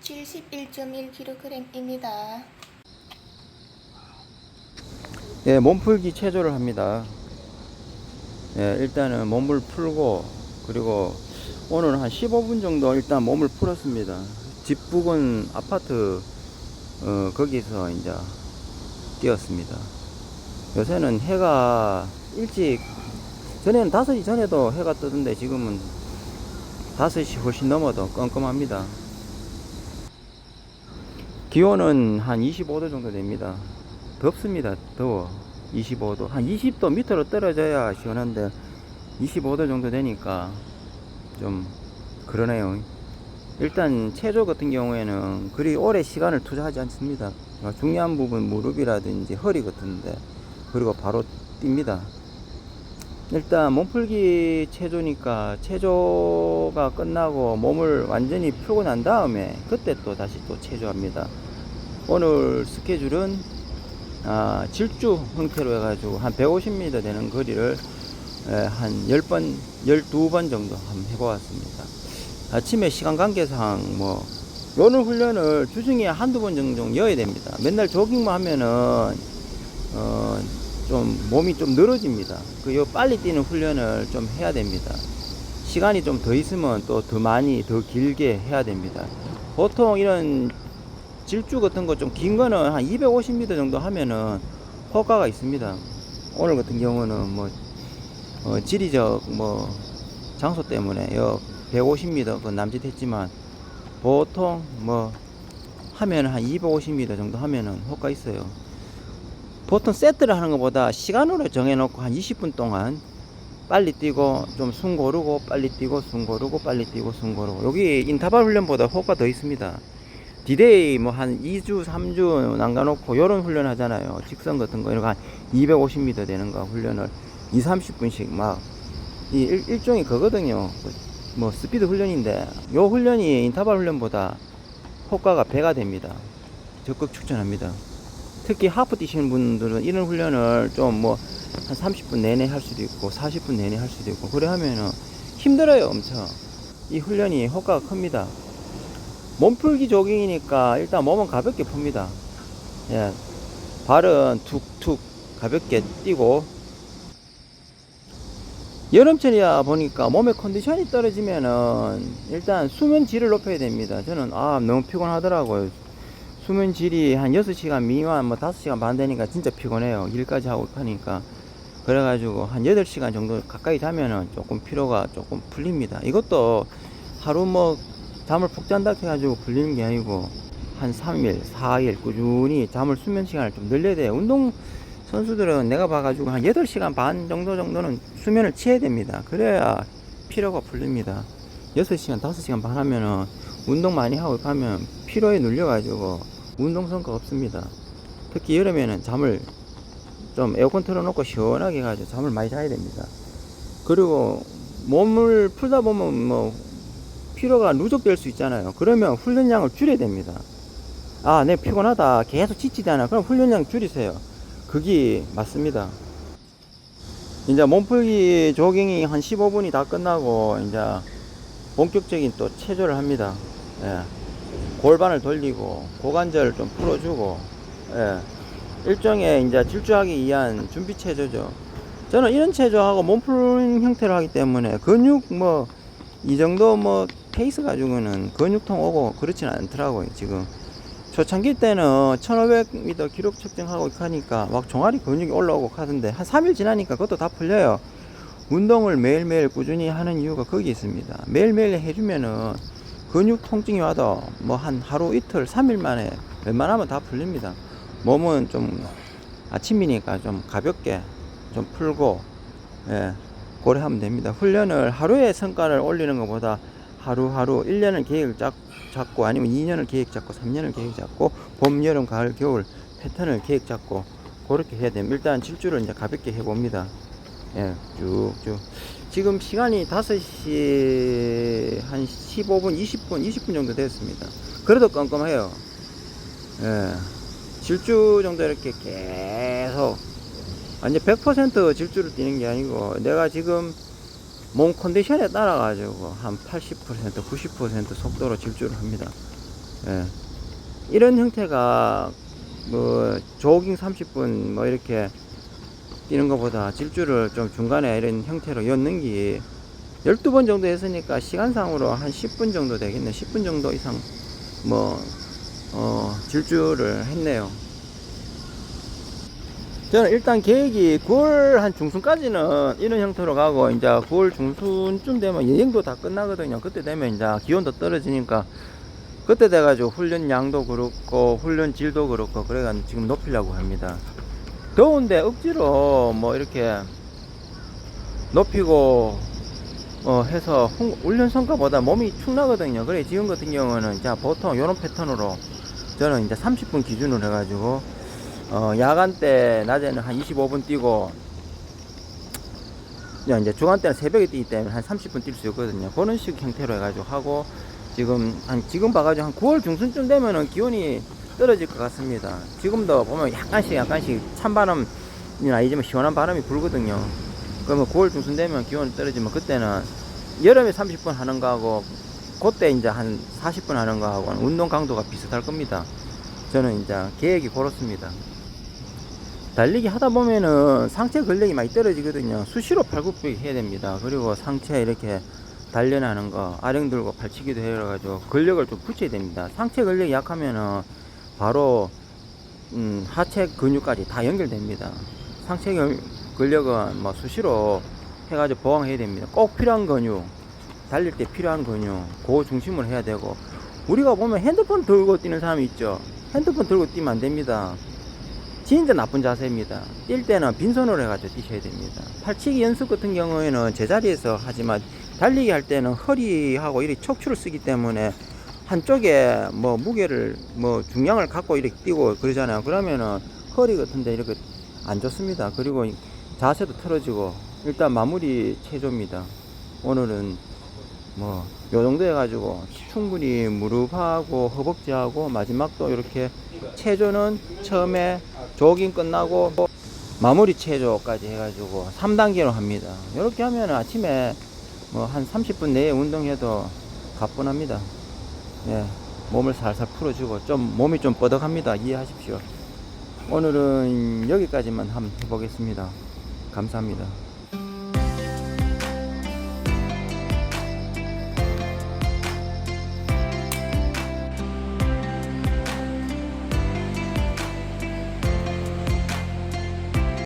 71.1kg입니다. 예, 몸풀기 체조를 합니다. 예, 일단은 몸을 풀고, 그리고 오늘 한 15분 정도 일단 몸을 풀었습니다. 집 부근 아파트, 거기서 이제 뛰었습니다. 요새는 해가 일찍, 전에는 5시 전에도 해가 뜨던데 지금은 5시 훨씬 넘어도 껌껌합니다. 기온은 한 25도 정도 됩니다. 덥습니다. 더워. 25도. 한 20도 밑으로 떨어져야 시원한데 25도 정도 되니까 좀 그러네요. 일단 체조 같은 경우에는 그리 오래 시간을 투자하지 않습니다. 중요한 부분 무릎이라든지 허리 같은데, 그리고 바로 뜁니다. 일단 몸풀기 체조니까 체조가 끝나고 몸을 완전히 풀고 난 다음에 그때 또 다시 또 체조합니다. 오늘 스케줄은 질주 형태로 해가지고 한 150m 되는 거리를 한 10번, 12번 정도 한번 해보았습니다. 아침에 시간 관계상 요런 훈련을 주중에 한두 번 정도 여야 됩니다. 맨날 조깅만 하면은 좀 몸이 좀 늘어집니다. 빨리 뛰는 훈련을 좀 해야 됩니다. 시간이 좀 더 있으면 또 더 많이 더 길게 해야 됩니다. 보통 이런 질주 같은 거 좀 긴 거는 한 250m 정도 하면은 효과가 있습니다. 오늘 같은 경우는 지리적 장소 때문에 150m 남짓했지만, 보통 하면 한 250m 정도 하면은 효과 있어요. 보통 세트를 하는 것보다 시간으로 정해놓고 한 20분 동안 빨리 뛰고 좀 숨 고르고 빨리 뛰고 숨 고르고 빨리 뛰고 숨 고르고, 여기 인터벌 훈련보다 효과 더 있습니다. 디데이 한 2주 3주 남겨놓고 요런 훈련 하잖아요. 직선 같은 거 이런 거 한 250m 되는 거 훈련을 2-30분씩 일종의 그거거든요. 스피드 훈련인데 요 훈련이 인터벌 훈련보다 효과가 배가 됩니다. 적극 추천합니다. 특히 하프 뛰시는 분들은 이런 훈련을 좀 한 30분 내내 할 수도 있고 40분 내내 할 수도 있고, 그래 하면은 힘들어요. 엄청 이 훈련이 효과가 큽니다. 몸풀기 조깅이니까 일단 몸은 가볍게 풉니다. 예, 발은 툭툭 가볍게 뛰고, 여름철이야 보니까 몸의 컨디션이 떨어지면은 일단 수면질을 높여야 됩니다. 저는 너무 피곤하더라고요. 수면질이 한 6시간 미만 5시간 반 되니까 진짜 피곤해요. 일까지 하고 하니까. 그래가지고 한 8시간 정도 가까이 자면은 조금 피로가 조금 풀립니다. 이것도 하루 잠을 푹 잔다 해가지고 풀리는 게 아니고 한 3일, 4일 꾸준히 수면 시간을 좀 늘려야 돼요. 운동 선수들은 내가 봐가지고 한 8시간 반 정도는 수면을 취해야 됩니다. 그래야 피로가 풀립니다. 6시간, 5시간 반 하면은 운동 많이 하고 가면 피로에 눌려가지고 운동 성과가 없습니다. 특히 여름에는 잠을 좀 에어컨 틀어놓고 시원하게 해가지고 잠을 많이 자야 됩니다. 그리고 몸을 풀다 보면 피로가 누적될 수 있잖아요. 그러면 훈련량을 줄여야 됩니다. 내가 피곤하다 계속 지치잖아. 그럼 훈련량 줄이세요. 그게 맞습니다. 이제 몸풀기 조깅이 한 15분이 다 끝나고 이제 본격적인 또 체조를 합니다. 예. 골반을 돌리고 고관절을 좀 풀어주고, 예. 일종의 이제 질주하기 위한 준비 체조죠. 저는 이런 체조하고 몸푸는 형태로 하기 때문에 근육 이 정도 페이스 가지고는 근육통 오고 그렇지는 않더라고요. 지금 초창기 때는 1500m 기록 측정하고 하니까 종아리 근육이 올라오고 하던데 한 3일 지나니까 그것도 다 풀려요. 운동을 매일매일 꾸준히 하는 이유가 거기 있습니다. 매일매일 해주면은 근육 통증이 와도 한 하루 이틀 3일 만에 웬만하면 다 풀립니다. 몸은 좀 아침이니까 좀 가볍게 좀 풀고, 예, 그래 하면 됩니다. 훈련을 하루에 성과를 올리는 것보다 하루하루 1년을 계획을 잡고 아니면 2년을 계획 잡고 3년을 계획 잡고 봄, 여름, 가을, 겨울 패턴을 계획 잡고 그렇게 해야 됩니다. 일단 질주를 이제 가볍게 해봅니다. 예, 쭉쭉. 지금 시간이 5시 한 15분, 20분 정도 됐습니다. 그래도 껌껌해요. 예, 질주 정도 이렇게 계속 완전 100% 질주를 뛰는 게 아니고, 내가 지금 몸 컨디션에 따라 가지고 한 80%, 90% 속도로 질주를 합니다. 예. 이런 형태가 뭐 조깅 30분 뭐 이렇게 뛰는 것보다 질주를 좀 중간에 이런 형태로 엿는기 12번 정도 했으니까 시간상으로 한 10분 정도 되겠네. 10분 정도 이상 뭐 질주를 했네요. 저는 일단 계획이 9월 한 중순까지는 이런 형태로 가고, 이제 9월 중순쯤 되면 여행도 다 끝나거든요. 그때 되면 이제 기온도 떨어지니까 그때 돼가지고 훈련 양도 그렇고 훈련 질도 그렇고 그래가지고 지금 높이려고 합니다. 더운데 억지로 뭐 이렇게 높이고 해서 훈련 성과보다 몸이 축 나거든요. 그래 지금 같은 경우는 자 보통 이런 패턴으로 저는 이제 30분 기준으로 해가지고 야간 때 낮에는 한 25분 뛰고 이제 주간 때는 새벽에 뛰기 때문에 한 30분 뛸 수 있거든요. 그런 식 형태로 해가지고 하고 지금 봐가지고 한 9월 중순쯤 되면은 기온이 떨어질 것 같습니다. 지금도 보면 약간씩 찬바람이 아니지만 시원한 바람이 불거든요. 그러면 9월 중순 되면 기온이 떨어지면 그때는 여름에 30분 하는 거하고 그때 이제 한 40분 하는 거하고 운동 강도가 비슷할 겁니다. 저는 이제 계획이 그렇습니다. 달리기 하다 보면은 상체 근력이 많이 떨어지거든요. 수시로 팔굽혀펴기 해야 됩니다. 그리고 상체 이렇게 단련하는 거, 아령 들고 발치기도 해가지고 근력을 좀 붙여야 됩니다. 상체 근력이 약하면은 바로 하체 근육까지 다 연결됩니다. 상체 근력은 뭐 수시로 해가지고 보강해야 됩니다. 꼭 필요한 근육, 달릴 때 필요한 근육, 그 중심으로 해야 되고, 우리가 보면 핸드폰 들고 뛰는 사람이 있죠. 핸드폰 들고 뛰면 안 됩니다. 진짜 나쁜 자세입니다. 뛸 때는 빈손으로 해가지고 뛰셔야 됩니다. 팔치기 연습 같은 경우에는 제자리에서 하지만 달리기 할 때는 허리하고 이렇게 척추를 쓰기 때문에 한쪽에 뭐 무게를 뭐 중량을 갖고 이렇게 뛰고 그러잖아요. 그러면은 허리 같은데 이렇게 안 좋습니다. 그리고 자세도 틀어지고. 일단 마무리 체조입니다. 오늘은 뭐 요 정도 해가지고 충분히 무릎하고 허벅지하고 마지막도 이렇게 체조는 처음에 조깅 끝나고 마무리 체조까지 해가지고 3단계로 합니다. 이렇게 하면 아침에 뭐 한 30분 내에 운동해도 가뿐합니다. 예, 몸을 살살 풀어주고 좀 몸이 좀 뻐덕합니다. 이해하십시오. 오늘은 여기까지만 한번 해보겠습니다. 감사합니다.